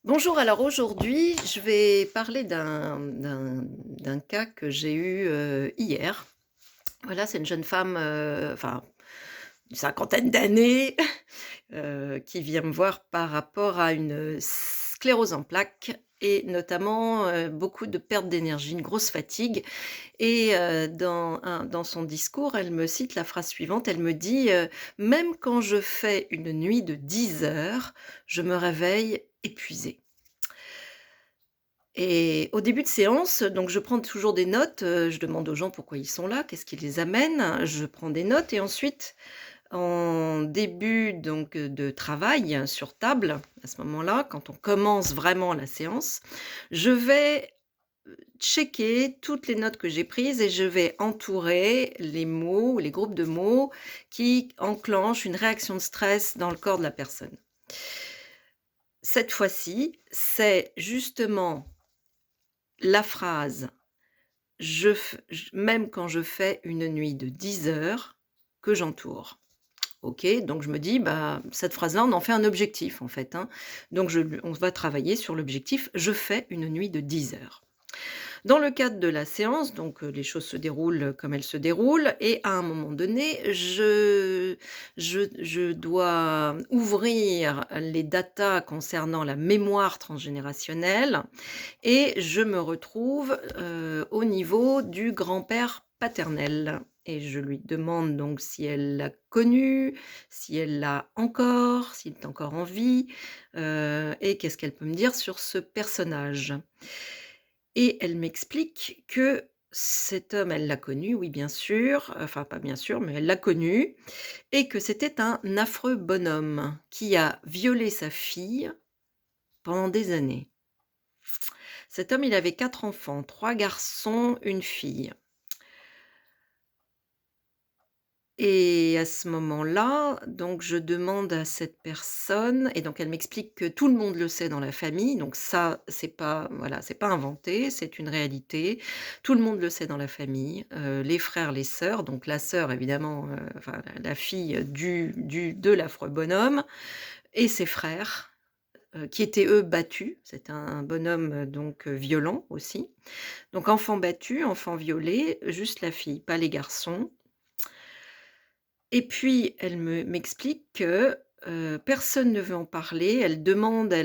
Bonjour, alors aujourd'hui, je vais parler d'un cas que j'ai eu, hier. Voilà, c'est une jeune femme, enfin, une cinquantaine d'années, qui vient me voir par rapport à une, sclérose en plaques et notamment, beaucoup de perte d'énergie, une grosse fatigue et dans son discours, elle me cite la phrase suivante, elle me dit, «Même quand je fais une nuit de 10 heures, je me réveille épuisée». Et au début de séance, donc je prends toujours des notes, je demande aux gens pourquoi ils sont là, qu'est-ce qui les amène. Je prends des notes et ensuite, en début donc, de travail sur table, à ce moment-là, quand on commence vraiment la séance, je vais checker toutes les notes que j'ai prises et je vais entourer les mots, les groupes de mots qui enclenchent une réaction de stress dans le corps de la personne. Cette fois-ci, c'est justement la phrase même quand je fais une nuit de 10 heures que j'entoure. OK, donc je me dis: «Bah, cette phrase-là, on en fait un objectif, en fait, hein». Donc on va travailler sur l'objectif, je fais une nuit de 10 heures. Dans le cadre de la séance, donc les choses se déroulent comme elles se déroulent et à un moment donné, je dois ouvrir les datas concernant la mémoire transgénérationnelle et je me retrouve, au niveau du grand-père paternel et je lui demande donc si elle l'a connu, si elle l'a encore, s'il est encore en vie, et qu'est-ce qu'elle peut me dire sur ce personnage? Et elle m'explique que cet homme, elle l'a connu, oui, bien sûr, enfin pas bien sûr, mais elle l'a connu et que c'était un affreux bonhomme qui a violé sa fille pendant des années. Cet homme, il avait 4 enfants, 3 garçons, une fille et à ce moment-là, donc je demande à cette personne et donc elle m'explique que tout le monde le sait dans la famille, donc ça, c'est pas voilà, c'est pas inventé, c'est une réalité. Tout le monde le sait dans la famille, les frères, les sœurs, donc la sœur évidemment, enfin la fille de l'affreux bonhomme et ses frères, qui étaient eux battus. C'était un bonhomme, donc violent aussi. Donc enfant battu, enfant violé, juste la fille, pas les garçons et puis elle m'explique que, personne ne veut en parler. Elle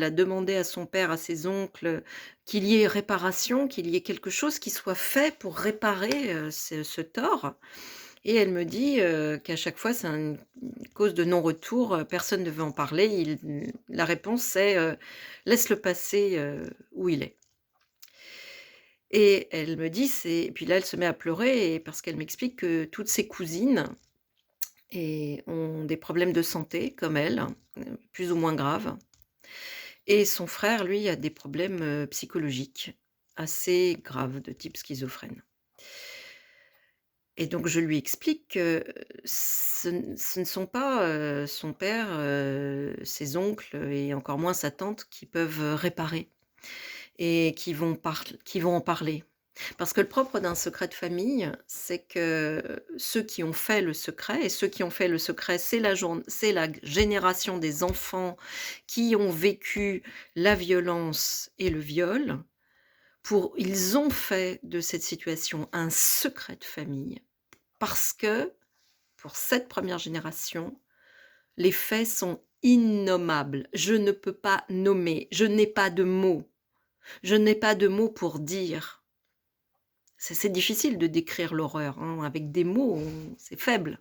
a demandé à son père, à ses oncles, qu'il y ait réparation, qu'il y ait quelque chose qui soit fait pour réparer, ce tort et elle me dit, qu'à chaque fois c'est une cause de non-retour, personne ne veut en parler. La réponse c'est, «Laisse-le passer, où il est». Et elle me dit c'est et puis là, elle se met à pleurer et parce qu'elle m'explique que toutes ses cousines ont des problèmes de santé comme elle, plus ou moins graves et son frère, lui, a des problèmes, psychologiques assez graves de type schizophrène. Et donc je lui explique que ce ne sont pas, son père, ses oncles et encore moins sa tante qui peuvent, réparer et qui vont en parler. Parce que le propre d'un secret de famille, c'est que ceux qui ont fait le secret et ceux qui ont fait le secret, c'est la génération des enfants qui ont vécu la violence et le viol. Ils ont fait de cette situation un secret de famille parce que, pour cette première génération, les faits sont innommables. Je ne peux pas nommer, je n'ai pas de mots. Je n'ai pas de mots pour dire. C'est difficile de décrire l'horreur, hein, avec des mots, c'est faible.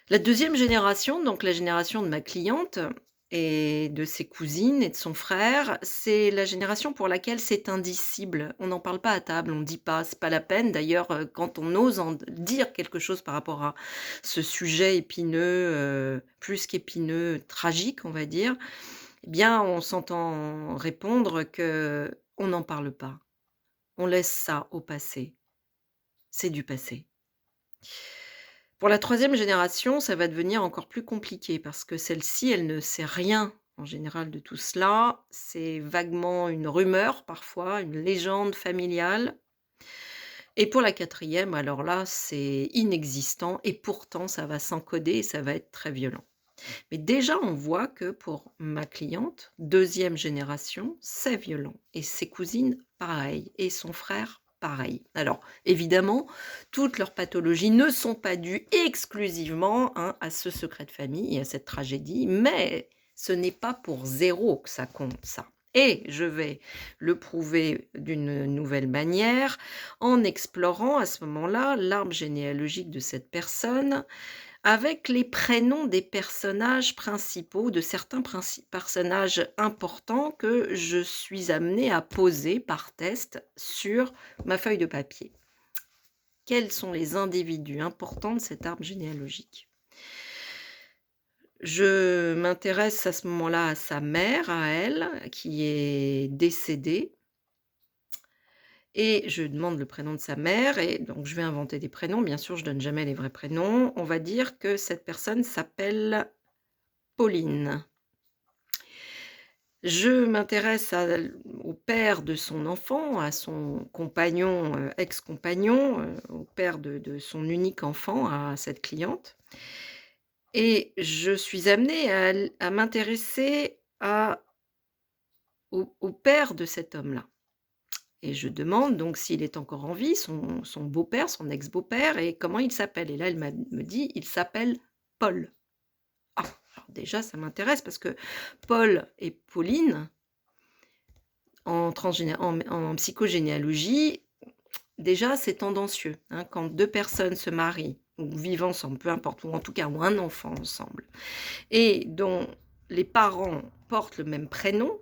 La deuxième génération, donc la génération de ma cliente et de ses cousines et de son frère, c'est la génération pour laquelle c'est indicible. On n'en parle pas à table, on ne dit pas, c'est pas la peine. D'ailleurs, quand on ose en dire quelque chose par rapport à ce sujet épineux, plus qu'épineux, tragique, on va dire, eh bien, on s'entend répondre que on n'en parle pas. On laisse ça au passé. C'est du passé. Pour la troisième génération, ça va devenir encore plus compliqué parce que celle-ci, elle ne sait rien en général de tout cela. C'est vaguement une rumeur parfois, une légende familiale et pour la quatrième, alors là, c'est inexistant et pourtant ça va s'encoder et ça va être très violent. Mais déjà, on voit que pour ma cliente, deuxième génération, c'est violent et ses cousines, pareil et son frère, pareil. Alors évidemment, toutes leurs pathologies ne sont pas dues exclusivement, hein, à ce secret de famille et à cette tragédie, mais ce n'est pas pour zéro que ça compte ça. Et je vais le prouver d'une nouvelle manière en explorant à ce moment-là l'arbre généalogique de cette personne avec les prénoms des personnages principaux, de certains personnages importants que je suis amenée à poser par test sur ma feuille de papier. Quels sont les individus importants de cet arbre généalogique? Je m'intéresse à ce moment-là à sa mère, à elle, qui est décédée et je demande le prénom de sa mère et donc je vais inventer des prénoms. Bien sûr, je donne jamais les vrais prénoms. On va dire que cette personne s'appelle Pauline. Je m'intéresse au père de son enfant, à son compagnon, ex-compagnon, au père de son unique enfant, à cette cliente et je suis amenée à m'intéresser au père de cet homme-là et je demande donc s'il est encore en vie, son beau-père, son ex-beau-père et comment il s'appelle et là, elle me dit: «Il s'appelle Paul». Ah! Alors déjà, ça m'intéresse parce que Paul et Pauline en psychogénéalogie, déjà, c'est tendancieux, hein. Quand 2 personnes se marient ou vivent ensemble, peu importe, ou en tout cas ont un enfant ensemble et dont les parents portent le même prénom,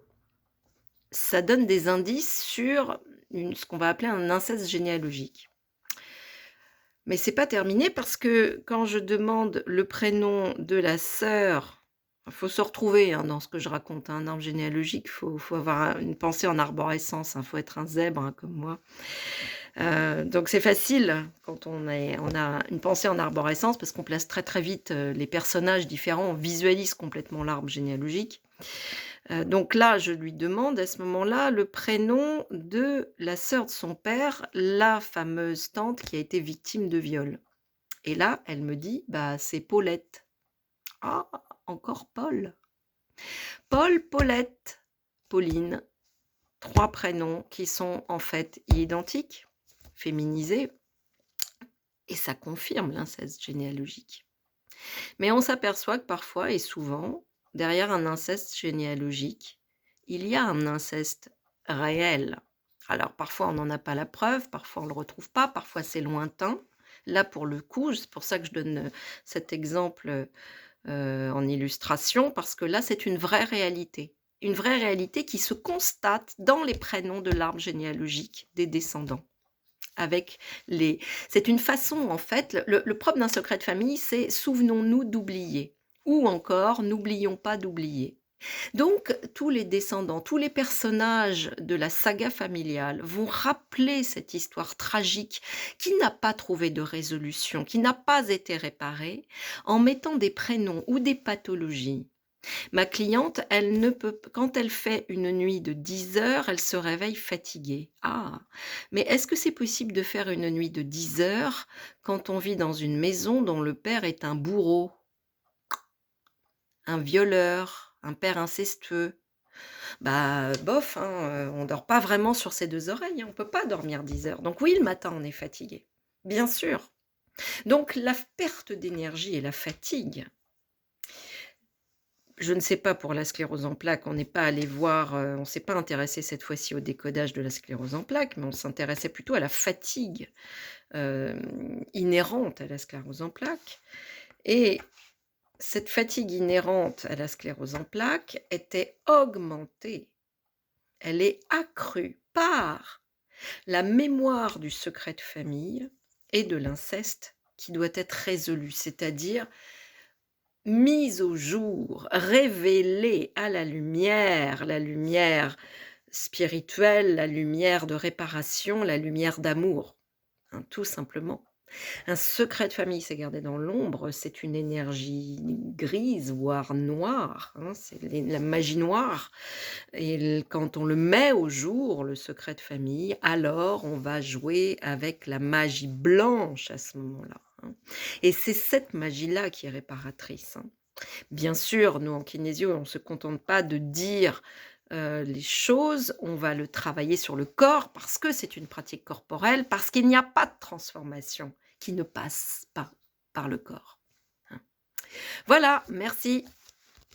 ça donne des indices sur ce qu'on va appeler un inceste généalogique. Mais c'est pas terminé parce que quand je demande le prénom de la sœur, il faut se retrouver, hein, dans ce que je raconte, hein. Un arbre généalogique, faut avoir une pensée en arborescence, hein, faut être un zèbre, hein, comme moi. Donc c'est facile quand on a une pensée en arborescence parce qu'on place très, très vite, les personnages différents, on visualise complètement l'arbre généalogique. Donc là, je lui demande à ce moment-là le prénom de la sœur de son père, la fameuse tante qui a été victime de viol et là, elle me dit: «Bah, c'est Paulette». Ah! Encore Paul. Paul, Paulette, Pauline, 3 prénoms qui sont en fait identiques, féminisés et ça confirme l'inceste généalogique. Mais on s'aperçoit que parfois et souvent, derrière un inceste généalogique, il y a un inceste réel. Alors parfois on n'en a pas la preuve, parfois on le retrouve pas, parfois c'est lointain. Là pour le coup, c'est pour ça que je donne, cet exemple, en illustration parce que là c'est une vraie réalité. Une vraie réalité qui se constate dans les prénoms de l'arbre généalogique des descendants. Avec les C'est une façon en fait, le propre d'un secret de famille, c'est souvenons-nous d'oublier ou encore n'oublions pas d'oublier. Donc tous les descendants, tous les personnages de la saga familiale vont rappeler cette histoire tragique qui n'a pas trouvé de résolution, qui n'a pas été réparée, en mettant des prénoms ou des pathologies. Ma cliente, elle ne peut quand elle fait une nuit de 10 heures, elle se réveille fatiguée. Ah! Mais est-ce que c'est possible de faire une nuit de 10 heures quand on vit dans une maison dont le père est un bourreau, un violeur, un père incestueux? Bah, bof, hein, on dort pas vraiment sur ses 2 oreilles, hein, on peut pas dormir 10 heures. Donc oui, le matin, on est fatigué, bien sûr. Donc la perte d'énergie et la fatigue. Je ne sais pas pour la sclérose en plaques, on n'est pas allé voir, on s'est pas intéressé cette fois-ci au décodage de la sclérose en plaques, mais on s'intéressait plutôt à la fatigue, inhérente à la sclérose en plaques et cette fatigue inhérente à la sclérose en plaques était augmentée, elle est accrue par la mémoire du secret de famille et de l'inceste qui doit être résolu, c'est-à-dire mise au jour, révélée à la lumière spirituelle, la lumière de réparation, la lumière d'amour, hein, tout simplement. Un secret de famille, c'est gardé dans l'ombre, c'est une énergie grise, voire noire, hein, c'est la magie noire et quand on le met au jour, le secret de famille, alors on va jouer avec la magie blanche à ce moment-là, hein et c'est cette magie-là qui est réparatrice, hein. Bien sûr, nous en kinésio, on ne se contente pas de dire, les choses, on va le travailler sur le corps parce que c'est une pratique corporelle, parce qu'il n'y a pas de transformation qui ne passe pas par le corps, hein. Voilà, merci.